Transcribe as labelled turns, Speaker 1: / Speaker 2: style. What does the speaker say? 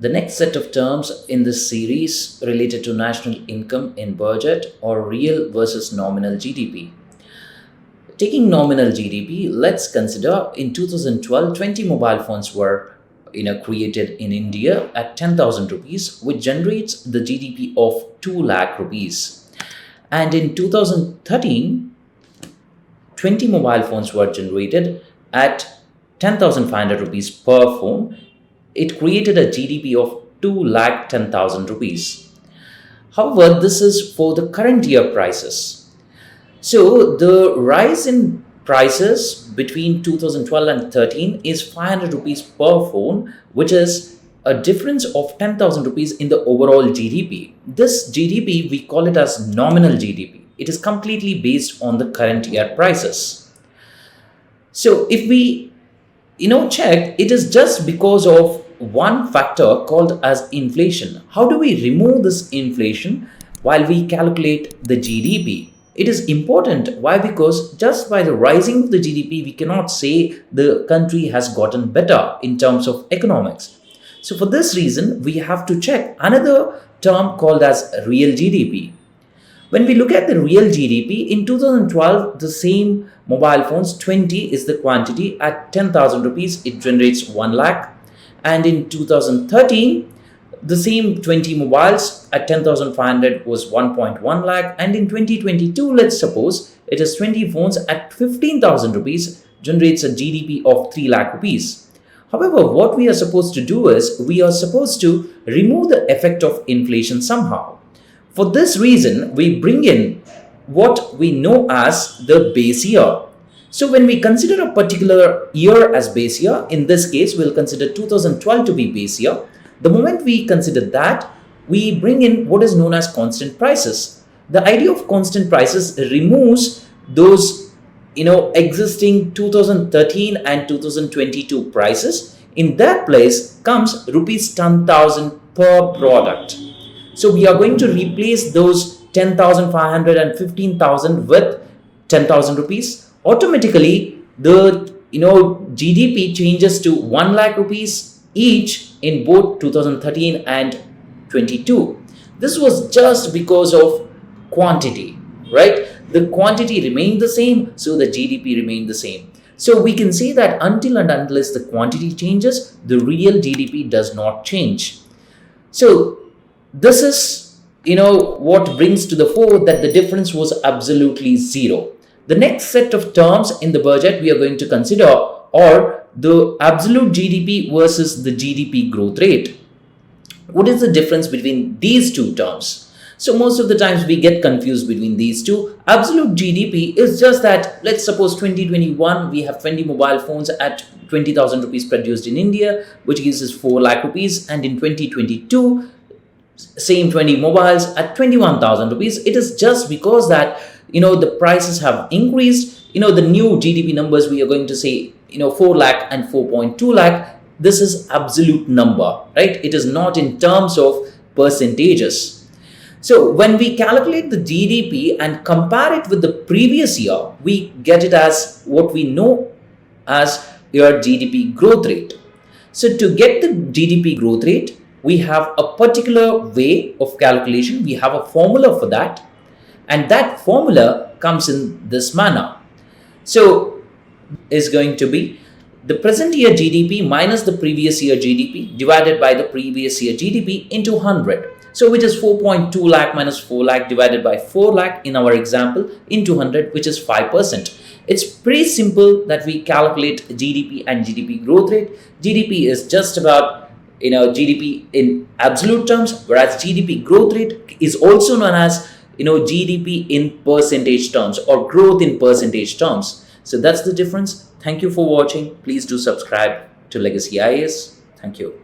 Speaker 1: The next set of terms in this series related to national income in budget or real versus nominal GDP. Taking nominal GDP, let's consider in 2012, 20 mobile phones were created in India at 10,000 rupees, which generates the GDP of 2 lakh rupees. And in 2013, 20 mobile phones were generated at 10,500 rupees per phone. It created a GDP of 2,10,000 rupees. However, this is for the current year prices. So the rise in prices between 2012 and 13 is 500 rupees per phone, which is a difference of 10,000 rupees in the overall GDP. This GDP, we call it as nominal GDP. It is completely based on the current year prices. So if we check, it is just because of one factor called as inflation. How do we remove this inflation while we calculate the GDP? It is important. Why? Because just by the rising of the GDP, we cannot say the country has gotten better in terms of economics. So for this reason, we have to check another term called as real GDP. When we look at the real GDP, in 2012, the same mobile phones, 20 is the quantity. At 10,000 rupees, it generates 1 lakh. And in 2013, the same 20 mobiles at 10,500 was 1.1 lakh. And in 2022, let's suppose it is 20 phones at 15,000 rupees generates a GDP of 3 lakh rupees. However, what we are supposed to do is we are supposed to remove the effect of inflation somehow. For this reason, we bring in what we know as the base year. So when we consider a particular year as base year, in this case, we'll consider 2012 to be base year. The moment we consider that, we bring in what is known as constant prices. The idea of constant prices removes those existing 2013 and 2022 prices. In that place comes rupees 10,000 per product. So we are going to replace those 10,500 and 15,000 with 10,000 rupees. Automatically, the GDP changes to 1 lakh rupees each in both 2013 and 22. This was just because of quantity, right? The quantity remained the same, so the GDP remained the same. So we can say that until and unless the quantity changes, the real GDP does not change. So this is, what brings to the fore that the difference was absolutely zero. The next set of terms in the budget we are going to consider are the absolute GDP versus the GDP growth rate. What is the difference between these two terms? So most of the times we get confused between these two. Absolute GDP is just that, let's suppose 2021, we have 20 mobile phones at 20,000 rupees produced in India, which gives us 4 lakh rupees. And in 2022, same 20 mobiles at 21,000 rupees. It is just because that, the prices have increased. The new GDP numbers we are going to say, 4 lakh and 4.2 lakh. This is absolute number, right? It is not in terms of percentages. So when we calculate the GDP and compare it with the previous year, we get it as what we know as your GDP growth rate. So to get the GDP growth rate, we have a particular way of calculation. We have a formula for that. And that formula comes in this manner. So is going to be the present year GDP minus the previous year GDP divided by the previous year GDP into 100. So which is 4.2 lakh minus 4 lakh divided by 4 lakh in our example into 100, which is 5%. It's pretty simple that we calculate GDP and GDP growth rate. GDP is just about GDP in absolute terms, whereas GDP growth rate is also known as GDP in percentage terms or growth in percentage terms. So that's the difference. Thank you for watching. Please do subscribe to Legacy IAS. Thank you.